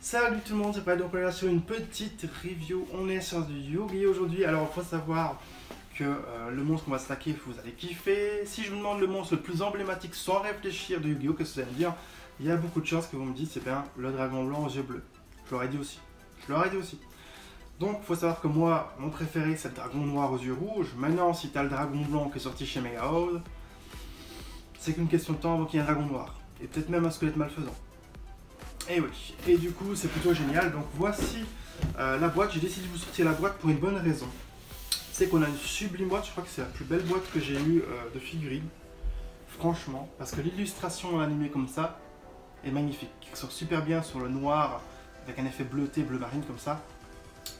Salut tout le monde, c'est Paul, donc on est là sur une petite review, on est sur du Yu-Gi-Oh aujourd'hui. Alors il faut savoir que le monstre qu'on va stacker, vous allez kiffer. Si je vous demande le monstre le plus emblématique sans réfléchir de Yu-Gi-Oh, qu'est-ce que vous allez me dire? Il y a beaucoup de chances que vous me dites c'est bien le dragon blanc aux yeux bleus. Je l'aurais dit aussi, Donc il faut savoir que moi, mon préféré c'est le dragon noir aux yeux rouges. Maintenant si tu as le dragon blanc qui est sorti chez Mega House, c'est qu'une question de temps avant qu'il y ait un dragon noir. Et peut-être même un squelette malfaisant. Et oui, et du coup c'est plutôt génial. Donc voici la boîte. J'ai décidé de vous sortir la boîte pour une bonne raison. C'est qu'on a une sublime boîte, je crois que c'est la plus belle boîte que j'ai eue de figurines. Franchement, parce que l'illustration animée comme ça est magnifique. Qui sort super bien sur le noir avec un effet bleuté, bleu marine comme ça.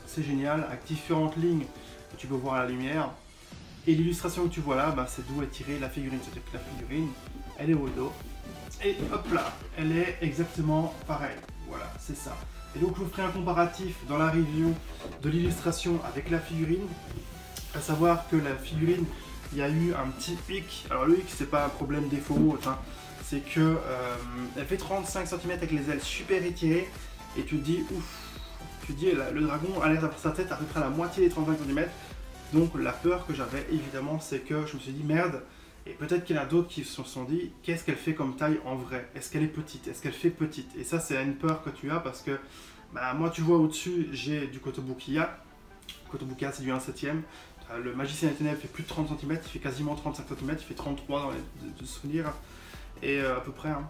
C'est génial, avec différentes lignes que tu peux voir à la lumière. Et l'illustration que tu vois là, bah, c'est d'où est tirée la figurine. C'est-à-dire que la figurine, elle est au dos. Et hop là, elle est exactement pareille. Voilà, c'est ça. Et donc je vous ferai un comparatif dans la review de l'illustration avec la figurine. À savoir que la figurine, il y a eu un petit hic. Alors le hic, c'est pas un problème défaut ou autre, hein. C'est que elle fait 35 cm avec les ailes super étirées. Et tu te dis, ouf, tu te dis, le dragon a l'air d'avoir sa tête à peu près à la moitié des 35 cm. Donc la peur que j'avais évidemment, c'est que je me suis dit, merde. Et peut-être qu'il y en a d'autres qui se sont dit, qu'est-ce qu'elle fait comme taille en vrai? Est-ce qu'elle est petite? Est-ce qu'elle fait petite? Et ça, c'est une peur que tu as parce que, bah, moi, tu vois au-dessus, j'ai du Kotobukiya. Kotobukiya, c'est du 1/7. Le Magicien des Ténèbres fait plus de 30 cm, il fait quasiment 35 cm, il fait 33 dans les souvenirs. Et à peu près. Hein.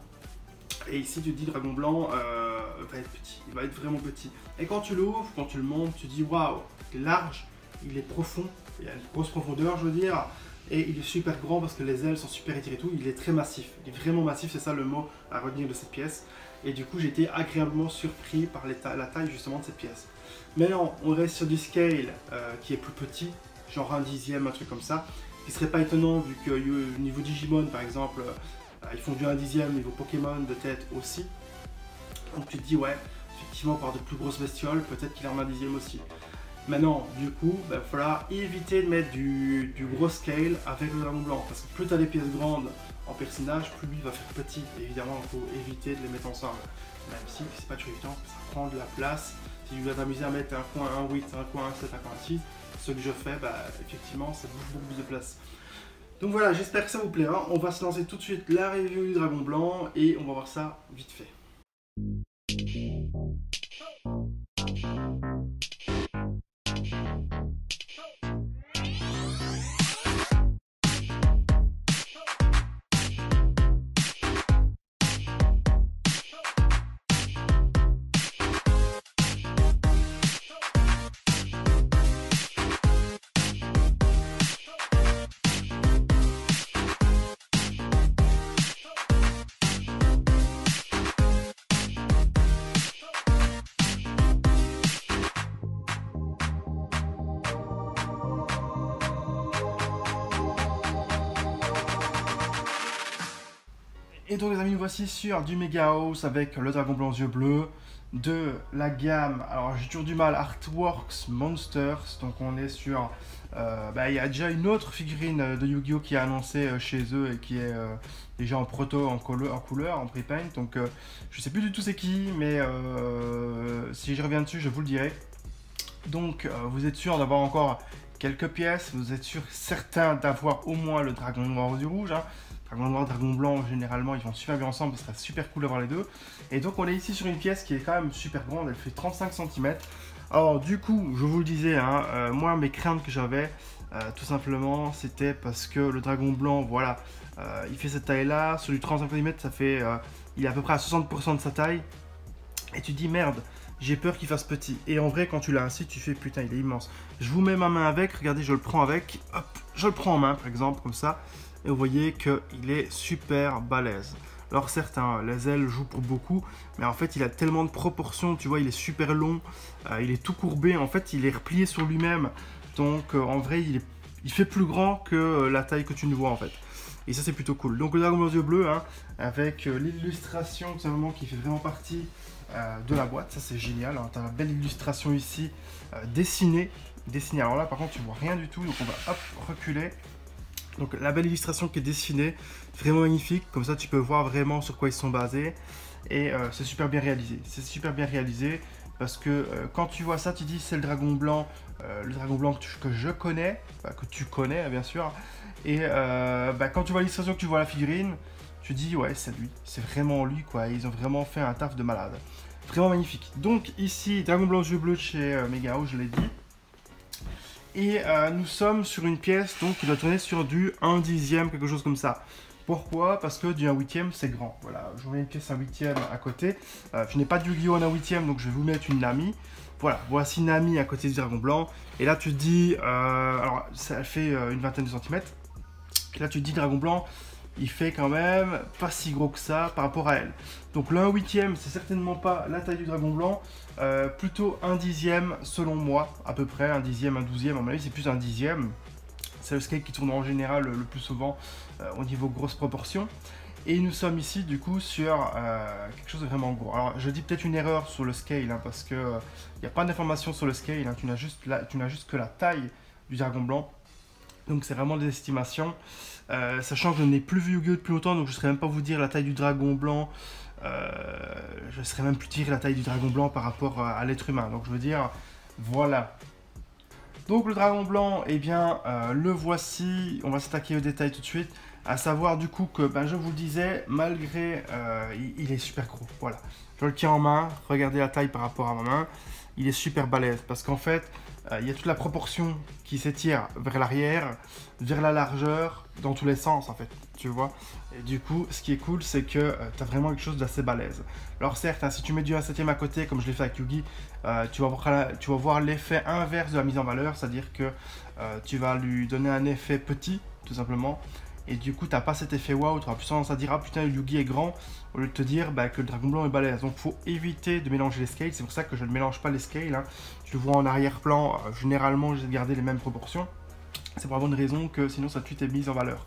Et ici, tu te dis, le dragon blanc va être petit, il va être vraiment petit. Et quand tu l'ouvres, quand tu le montes, tu te dis, waouh, il est large, il est profond, il y a une grosse profondeur, je veux dire. Et il est super grand parce que les ailes sont super étirées et tout. Il est très massif. Il est vraiment massif, c'est ça le mot à retenir de cette pièce. Et du coup, j'ai été agréablement surpris par la taille justement de cette pièce. Maintenant, on reste sur du scale qui est plus petit, genre 1/10, un truc comme ça. Qui serait pas étonnant vu que niveau Digimon par exemple, ils font du 1/10, niveau Pokémon de tête aussi. Donc tu te dis, ouais, effectivement, par de plus grosses bestioles, peut-être qu'il est en 1/10 aussi. Maintenant, du coup, il va falloir éviter de mettre du gros scale avec le dragon blanc. Parce que plus tu as des pièces grandes en personnage, plus lui va faire petit. Évidemment, il faut éviter de les mettre ensemble. Même si c'est pas toujours évident, parce que ça prend de la place. Si tu vas t'amuser à mettre un coin 1/8, un coin 1/7, un coin 1/6, ce que je fais, bah, effectivement, ça bouge beaucoup plus de place. Donc voilà, j'espère que ça vous plaira. On va se lancer tout de suite la review du dragon blanc et on va voir ça vite fait. Et donc les amis, nous voici sur du Mega House avec le dragon blanc aux yeux bleus de la gamme, alors j'ai toujours du mal, Artworks Monsters. Donc on est sur, il y a déjà une autre figurine de Yu-Gi-Oh qui est annoncée chez eux et qui est déjà en proto, en couleur, en pre-paint. Donc je sais plus du tout c'est qui, mais si je reviens dessus je vous le dirai. Donc vous êtes sûr d'avoir encore quelques pièces, vous êtes sûr certain d'avoir au moins le dragon noir aux yeux rouges, hein. Dragon noir, dragon blanc, généralement ils vont super bien ensemble, ce serait super cool d'avoir les deux. Et donc on est ici sur une pièce qui est quand même super grande, elle fait 35 cm. Alors du coup, je vous le disais, hein, moi mes craintes que j'avais, tout simplement, c'était parce que le dragon blanc, voilà, il fait cette taille là, sur du 35 cm, ça fait, il est à peu près à 60% de sa taille. Et tu te dis merde, j'ai peur qu'il fasse petit. Et en vrai, quand tu l'as ainsi, tu fais putain, il est immense. Je vous mets ma main avec, regardez, je le prends avec, hop, je le prends en main par exemple, comme ça. Et vous voyez qu'il est super balèze. Alors certes, hein, les ailes jouent pour beaucoup, mais en fait il a tellement de proportions, tu vois, il est super long, il est tout courbé, en fait il est replié sur lui-même. Donc en vrai il fait plus grand que la taille que tu ne vois en fait. Et ça c'est plutôt cool. Donc le dragon aux yeux bleus, hein, avec l'illustration tout simplement qui fait vraiment partie de la boîte, ça c'est génial. Hein. Tu as la belle illustration ici, dessinée. Alors là par contre tu vois rien du tout, donc on va hop reculer. Donc la belle illustration qui est dessinée, vraiment magnifique, comme ça tu peux voir vraiment sur quoi ils sont basés. Et c'est super bien réalisé. C'est super bien réalisé parce que quand tu vois ça, tu dis c'est le dragon blanc que je connais, que tu connais bien sûr. Et quand tu vois l'illustration, que tu vois la figurine, tu dis ouais c'est lui, c'est vraiment lui quoi. Ils ont vraiment fait un taf de malade. Vraiment magnifique. Donc ici, dragon blanc aux yeux bleus de chez Megao, je l'ai dit. Et nous sommes sur une pièce donc qui doit tourner sur du 1/10, quelque chose comme ça. Pourquoi? Parce que du 1/8 c'est grand. Voilà, je mets une pièce 1/8 à côté. Je n'ai pas du Yu-Gi-Oh! En 1/8, donc je vais vous mettre une Nami. Voilà, voici Nami à côté du dragon blanc. Et là tu te dis, alors ça fait une vingtaine de centimètres. Et là tu te dis dragon blanc, il fait quand même pas si gros que ça par rapport à elle. Donc le 1/8 c'est certainement pas la taille du dragon blanc, plutôt 1/10 selon moi, à peu près, 1/10, 1/12, à mon avis c'est plus 1/10. C'est le scale qui tourne en général le plus souvent au niveau grosses proportions. Et nous sommes ici du coup sur quelque chose de vraiment gros. Alors je dis peut-être une erreur sur le scale, hein, parce que il n'y a pas d'information sur le scale, hein, tu n'as juste que la taille du dragon blanc. Donc c'est vraiment des estimations. Sachant que je n'ai plus vu Yu-Gi-Oh! Depuis longtemps, donc je ne saurais même pas vous dire la taille du dragon blanc. Je ne saurais même plus dire la taille du dragon blanc par rapport à l'être humain. Donc je veux dire, voilà. Donc le dragon blanc, eh bien, le voici. On va s'attaquer au détail tout de suite. À savoir du coup que, je vous le disais, malgré... il est super gros, voilà. Je le tiens en main, regardez la taille par rapport à ma main. Il est super balèze parce qu'en fait, il y a toute la proportion qui s'étire vers l'arrière, vers la largeur, dans tous les sens en fait, tu vois. Et du coup, ce qui est cool, c'est que tu as vraiment quelque chose d'assez balèze. Alors certes, hein, si tu mets du 1/7 à côté, comme je l'ai fait avec Yugi, tu vas voir l'effet inverse de la mise en valeur, c'est-à-dire que tu vas lui donner un effet petit, tout simplement. Et du coup, tu n'as pas cet effet waouh, tu auras plus tendance à dire ah putain, le Yugi est grand, au lieu de te dire que le dragon blanc est balèze. Donc, il faut éviter de mélanger les scales. C'est pour ça que je ne mélange pas les scales. Hein. Tu le vois en arrière-plan, généralement, j'ai gardé les mêmes proportions. C'est pour la bonne raison que sinon, ça tue tes mises en valeur.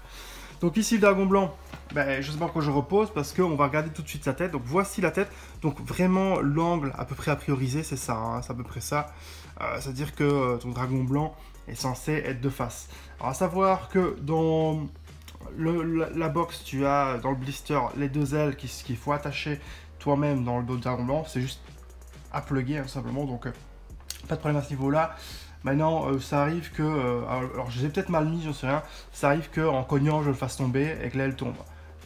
Donc, ici, le dragon blanc, je ne sais pas pourquoi je repose parce qu'on va regarder tout de suite sa tête. Donc, voici la tête. Donc, vraiment, l'angle à peu près à prioriser, c'est ça. Hein, c'est à peu près ça. C'est-à-dire que ton dragon blanc est censé être de face. Alors, à savoir que dans la box, tu as dans le blister les deux ailes qu'il faut attacher toi-même dans le dos de dragon blanc. C'est juste à plugger, hein, simplement. Donc, pas de problème à ce niveau-là. Maintenant, ça arrive que... alors, je les ai peut-être mal mis, j'en sais rien. Ça arrive qu'en cognant, je le fasse tomber et que l'aile tombe.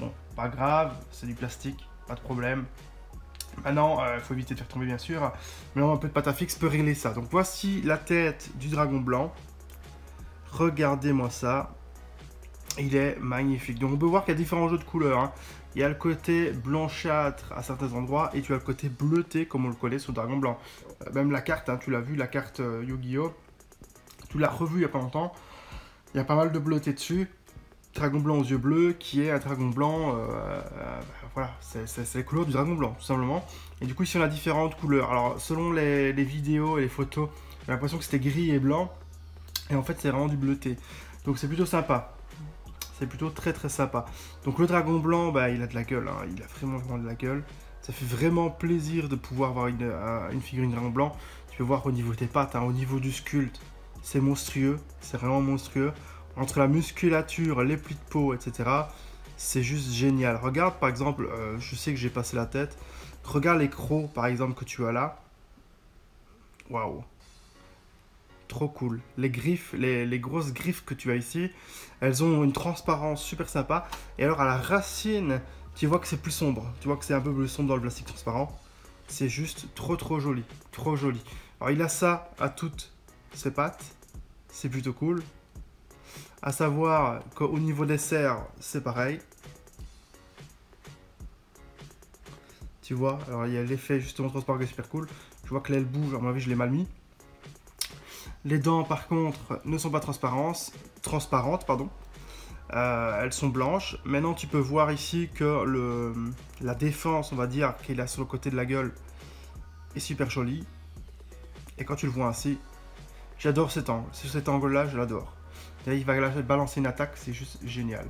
Bon, pas grave, c'est du plastique, pas de problème. Maintenant, il faut éviter de faire tomber, bien sûr. Mais un peu de pâte à fixe peut régler ça. Donc, voici la tête du dragon blanc. Regardez-moi ça. Il est magnifique. Donc, on peut voir qu'il y a différents jeux de couleurs. Hein. Il y a le côté blanchâtre à certains endroits et tu as le côté bleuté comme on le connaît sur le dragon blanc. Même la carte, hein, tu l'as vu, la carte Yu-Gi-Oh! Tu l'as revue il n'y a pas longtemps. Il y a pas mal de bleuté dessus. Dragon blanc aux yeux bleus qui est un dragon blanc. Voilà, c'est les couleurs du dragon blanc tout simplement. Et du coup, ici on a différentes couleurs. Alors, selon les vidéos et les photos, j'ai l'impression que c'était gris et blanc. Et en fait, c'est vraiment du bleuté. Donc, c'est plutôt sympa. C'est plutôt très très sympa. Donc le dragon blanc, il a de la gueule, hein. Il a vraiment de la gueule. Ça fait vraiment plaisir de pouvoir avoir une figurine dragon blanc. Tu peux voir au niveau des pattes, hein, au niveau du sculpte, c'est monstrueux, c'est vraiment monstrueux. Entre la musculature, les plis de peau, etc., c'est juste génial. Regarde par exemple, je sais que j'ai passé la tête. Regarde les crocs par exemple que tu as là. Waouh! Trop cool. Les griffes, les grosses griffes que tu as ici, elles ont une transparence super sympa. Et alors à la racine, tu vois que c'est plus sombre. Tu vois que c'est un peu plus sombre dans le plastique transparent. C'est juste trop joli. Trop joli. Alors il a ça à toutes ses pattes. C'est plutôt cool. À savoir qu'au niveau des serres, c'est pareil. Tu vois, alors il y a l'effet justement transparent qui est super cool. Je vois que l'aile bouge, à mon avis je l'ai mal mis. Les dents, par contre, ne sont pas transparentes, pardon. Elles sont blanches. Maintenant, tu peux voir ici que la défense, on va dire, qu'il a sur le côté de la gueule, est super jolie. Et quand tu le vois ainsi, j'adore cet angle. Cet angle-là, je l'adore. Il va balancer une attaque, c'est juste génial.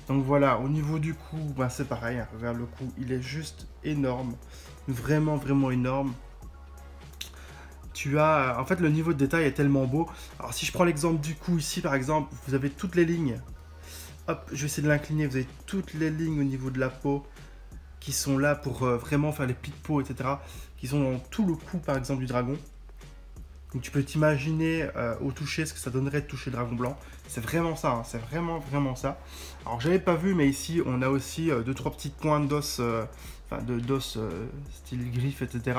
Donc voilà, au niveau du cou, c'est pareil. Hein, regarde le cou, il est juste énorme. Vraiment énorme. Tu as, en fait, le niveau de détail est tellement beau. Alors, si je prends l'exemple du cou ici, par exemple, vous avez toutes les lignes. Hop, je vais essayer de l'incliner. Vous avez toutes les lignes au niveau de la peau. qui sont là pour vraiment faire les plis de peau, etc. Qui sont dans tout le cou, par exemple, du dragon. Donc tu peux t'imaginer au toucher ce que ça donnerait de toucher le dragon blanc. C'est vraiment ça, hein, c'est vraiment ça. Alors j'avais pas vu, mais ici on a aussi 2-3 petites pointes d'os, d'os style griffe, etc.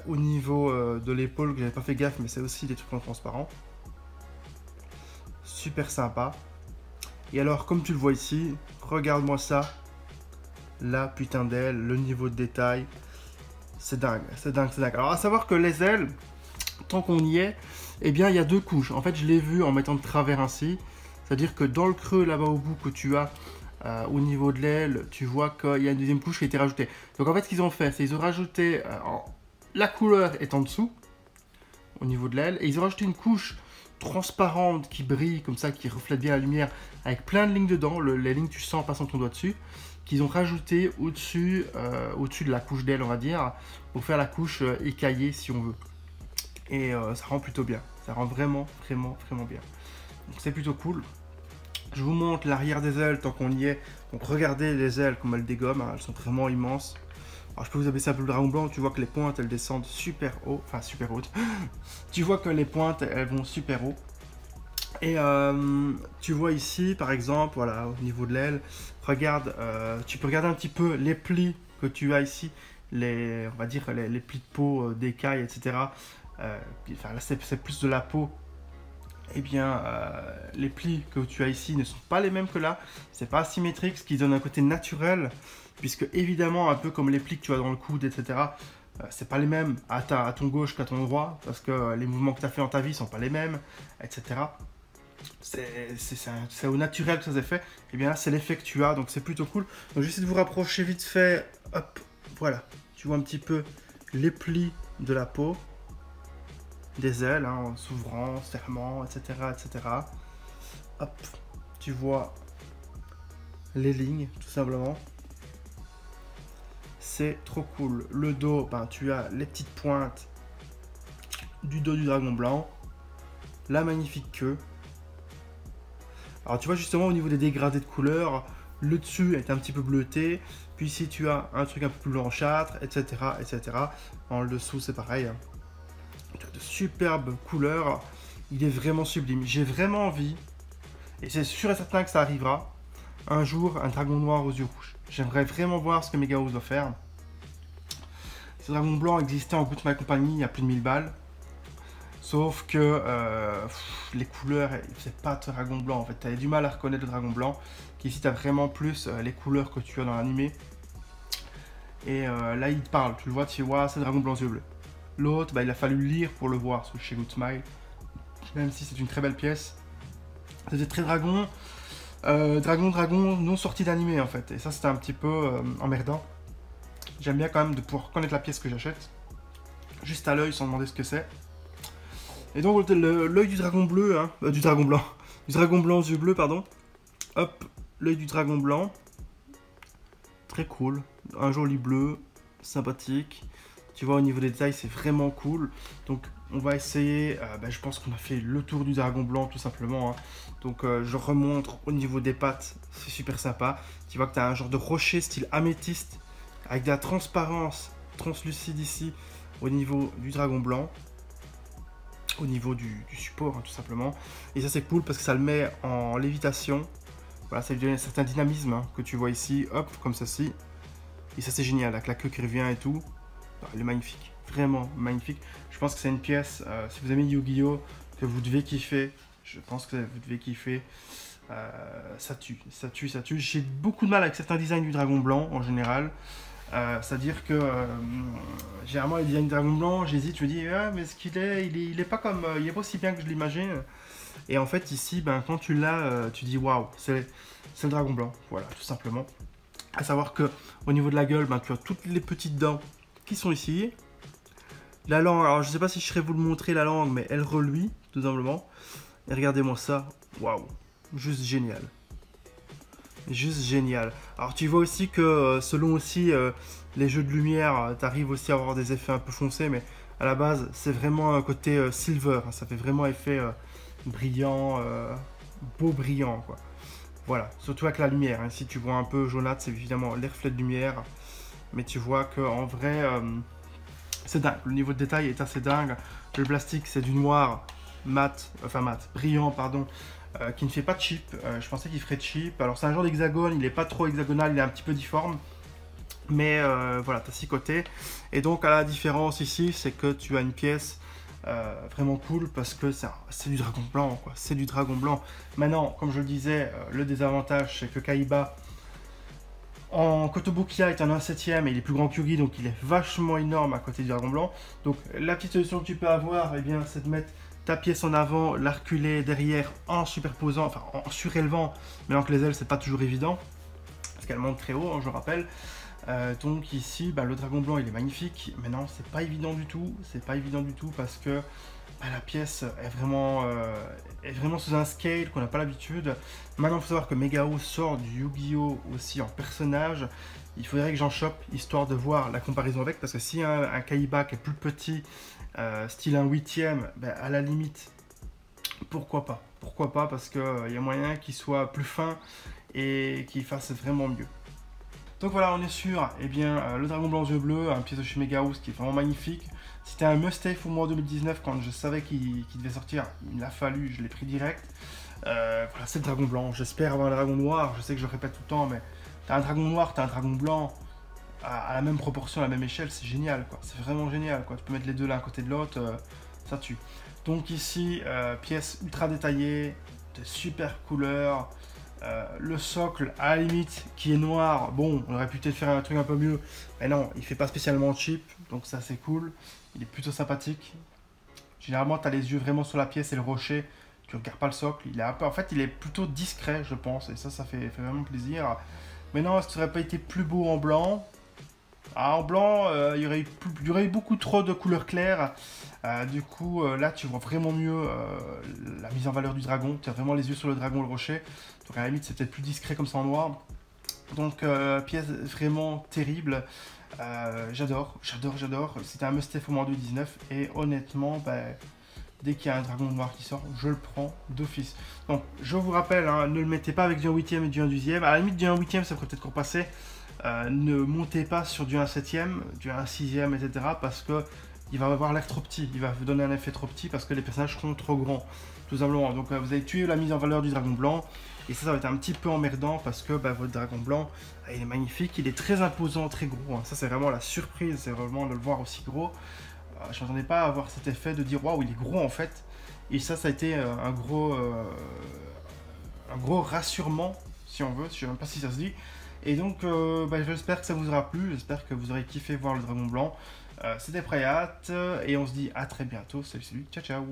Au niveau de l'épaule que j'avais pas fait gaffe, mais c'est aussi des trucs en transparent. Super sympa. Et alors comme tu le vois ici, regarde-moi ça. La putain d'aile, le niveau de détail. C'est dingue, c'est dingue, c'est dingue. Alors à savoir que les ailes, tant qu'on y est, eh bien il y a 2 couches. En fait je l'ai vu en mettant de travers ainsi. C'est-à-dire que dans le creux là-bas au bout que tu as au niveau de l'aile, tu vois qu'il y a une deuxième couche qui a été rajoutée. Donc en fait ce qu'ils ont fait, c'est qu'ils ont rajouté, la couleur est en dessous, au niveau de l'aile, et ils ont rajouté une couche transparente qui brille comme ça, qui reflète bien la lumière, avec plein de lignes dedans, les lignes tu sens en passant ton doigt dessus, qu'ils ont rajouté au-dessus de la couche d'aile on va dire, pour faire la couche écaillée si on veut. Et ça rend plutôt bien, ça rend vraiment bien. Donc c'est plutôt cool. Je vous montre l'arrière des ailes tant qu'on y est. Donc regardez les ailes comme elles dégomment, hein, elles sont vraiment immenses. Alors je peux vous abaisser un peu le dragon blanc, tu vois que les pointes elles descendent super haut, enfin super hautes. Tu vois que les pointes elles vont super haut. Et tu vois ici par exemple, voilà, au niveau de l'aile, regarde, tu peux regarder un petit peu les plis que tu as ici, on va dire les plis de peau, d'écailles, etc. Enfin là c'est plus de la peau. Eh bien, les plis que tu as ici ne sont pas les mêmes que là. C'est pas asymétrique, ce qui donne un côté naturel, puisque évidemment, un peu comme les plis que tu as dans le coude, etc., c'est pas les mêmes à ton gauche qu'à ton droit, parce que les mouvements que tu as fait dans ta vie sont pas les mêmes, etc. C'est au naturel que ça s'est fait. Et bien là, c'est l'effet que tu as, donc c'est plutôt cool. Donc j'essaie de vous rapprocher vite fait. Hop, voilà. Tu vois un petit peu les plis de la peau. Des ailes, hein, en s'ouvrant, serrement, etc., etc. Hop, tu vois les lignes, tout simplement. C'est trop cool. Le dos, ben, tu as les petites pointes du dos du dragon blanc. La magnifique queue. Alors tu vois justement au niveau des dégradés de couleurs, le dessus est un petit peu bleuté. Puis ici tu as un truc un peu plus blanchâtre, etc., etc. En le dessous c'est pareil, hein. De superbes couleurs, il est vraiment sublime. J'ai vraiment envie, et c'est sûr et certain que ça arrivera, un jour un dragon noir aux yeux rouges. J'aimerais vraiment voir ce que Megahouse va faire. Ce dragon blanc existait en bout de ma compagnie il y a plus de 1000 balles. Sauf que les couleurs, c'est pas dragon blanc en fait. Tu avais du mal à reconnaître le dragon blanc. Qu'ici tu as vraiment plus les couleurs que tu as dans l'animé. Et là il te parle, tu le vois, tu vois, c'est dragon blanc yeux bleus. L'autre, bah, il a fallu lire pour le voir sous chez Good Smile. Même si c'est une très belle pièce. C'était très dragon. Dragon non sorti d'animé en fait. Et ça c'était un petit peu emmerdant. J'aime bien quand même de pouvoir reconnaître la pièce que j'achète. Juste à l'œil sans demander ce que c'est. Et donc l'œil du dragon bleu, hein, du dragon blanc. Du dragon blanc aux yeux bleus, pardon. Hop, l'œil du dragon blanc. Très cool. Un joli bleu. Sympathique. Tu vois, au niveau des détails, c'est vraiment cool. Donc, on va essayer. Je pense qu'on a fait le tour du dragon blanc, tout simplement, hein. Donc, je remontre au niveau des pattes. C'est super sympa. Tu vois que tu as un genre de rocher style améthyste, avec de la transparence translucide ici, au niveau du dragon blanc. Au niveau du support, hein, tout simplement. Et ça, c'est cool parce que ça le met en lévitation. Voilà, ça lui donne un certain dynamisme, hein, que tu vois ici. Hop, comme ceci. Et ça, c'est génial, avec la queue qui revient et tout. Elle est magnifique, vraiment magnifique. Je pense que c'est une pièce, si vous aimez Yu-Gi-Oh, que vous devez kiffer. Je pense que vous devez kiffer. Ça tue. J'ai beaucoup de mal avec certains designs du dragon blanc en général. C'est-à-dire que généralement les designs du dragon blanc, j'hésite, je me dis ah, mais ce qu'il est, il est pas comme, il est pas aussi bien que je l'imagine. Et en fait ici, ben, quand tu l'as, tu dis waouh, c'est le dragon blanc. Voilà, tout simplement. À savoir que au niveau de la gueule, ben, tu as toutes les petites dents qui sont ici. La langue, alors je sais pas si je serais vous le montrer la langue, mais elle reluit tout simplement. Et regardez-moi ça, waouh, juste génial. Juste génial. Alors tu vois aussi que selon aussi les jeux de lumière, tu arrives aussi à avoir des effets un peu foncés, mais à la base c'est vraiment un côté silver, hein, ça fait vraiment effet brillant, beau brillant quoi. Voilà, surtout avec la lumière, hein. Si tu vois un peu jaunâtre, c'est évidemment les reflets de lumière. mais tu vois qu'en vrai, c'est dingue. Le niveau de détail est assez dingue. Le plastique, c'est du noir mat, brillant, pardon, qui ne fait pas cheap. Je pensais qu'il ferait cheap. Alors c'est un genre d'hexagone, il n'est pas trop hexagonal, il est un petit peu difforme. Mais voilà, tu as 6 côtés. Et donc, à la différence ici, c'est que tu as une pièce vraiment cool parce que c'est du dragon blanc, quoi. C'est du dragon blanc. Maintenant, comme je le disais, le désavantage, c'est que Kaiba, en Kotobukiya, est en 1/7 et il est plus grand que Yugi, donc il est vachement énorme à côté du dragon blanc. Donc, la petite solution que tu peux avoir, eh bien, c'est de mettre ta pièce en avant, la reculer derrière en superposant, enfin en surélevant, mais que les ailes, c'est pas toujours évident parce qu'elles montent très haut, hein, je rappelle. Donc ici, le dragon blanc il est magnifique, mais non, c'est pas évident du tout, parce que la pièce est vraiment sous un scale qu'on n'a pas l'habitude. Maintenant, il faut savoir que Megao sort du Yu-Gi-Oh! Aussi en personnage. Il faudrait que j'en chope, histoire de voir la comparaison avec, parce que si un Kaiba qui est plus petit, style un 8ème, à la limite, pourquoi pas, parce qu'il y a moyen qu'il soit plus fin et qu'il fasse vraiment mieux. Donc voilà, on est sur le dragon blanc aux yeux bleus, un pièce de chez Megao qui est vraiment magnifique. C'était un must-have pour moi en 2019 quand je savais qu'il devait sortir. Il a fallu, je l'ai pris direct. Voilà, c'est le dragon blanc. J'espère avoir un dragon noir. Je sais que je le répète tout le temps, mais t'as un dragon noir, t'as un dragon blanc à la même proportion, à la même échelle. C'est génial, quoi. C'est vraiment génial, quoi. Tu peux mettre les deux l'un à côté de l'autre, ça tue. Donc ici, pièce ultra détaillée, de super couleurs. Le socle, à la limite, qui est noir, bon, on aurait pu peut-être faire un truc un peu mieux, mais non, il fait pas spécialement cheap, donc ça c'est cool, il est plutôt sympathique. Généralement, tu as les yeux vraiment sur la pièce et le rocher, tu regardes pas le socle, il est un peu, en fait, il est plutôt discret, je pense, et ça fait vraiment plaisir. Mais non, est-ce que ça aurait pas été plus beau en blanc? En blanc, il y aurait eu beaucoup trop de couleurs claires. Du coup, là, tu vois vraiment mieux la mise en valeur du dragon. Tu as vraiment les yeux sur le dragon, le rocher. Donc, à la limite, c'est peut-être plus discret comme ça en noir. Donc, pièce vraiment terrible. J'adore. C'était un must-have au mois 2019. Et honnêtement, dès qu'il y a un dragon noir qui sort, je le prends d'office. Donc, je vous rappelle, hein, ne le mettez pas avec du 1/8ème et du 1/12ème. À la limite, du 1/8ème, ça pourrait peut-être qu'on passer. Ne montez pas sur du 1/7ème, du 1/6ème, etc. parce que il va avoir l'air trop petit, il va vous donner un effet trop petit parce que les personnages seront trop grands, tout simplement. Donc vous avez tué la mise en valeur du dragon blanc et ça va être un petit peu emmerdant parce que votre dragon blanc, il est magnifique, il est très imposant, très gros. Hein. Ça c'est vraiment la surprise, c'est vraiment de le voir aussi gros. Je m'attendais pas à avoir cet effet de dire waouh, il est gros en fait. Et ça a été un gros rassurement, si on veut, je sais même pas si ça se dit. Et donc, j'espère que ça vous aura plu, j'espère que vous aurez kiffé voir le dragon blanc. C'était Prayat, et on se dit à très bientôt. Salut, ciao, ciao.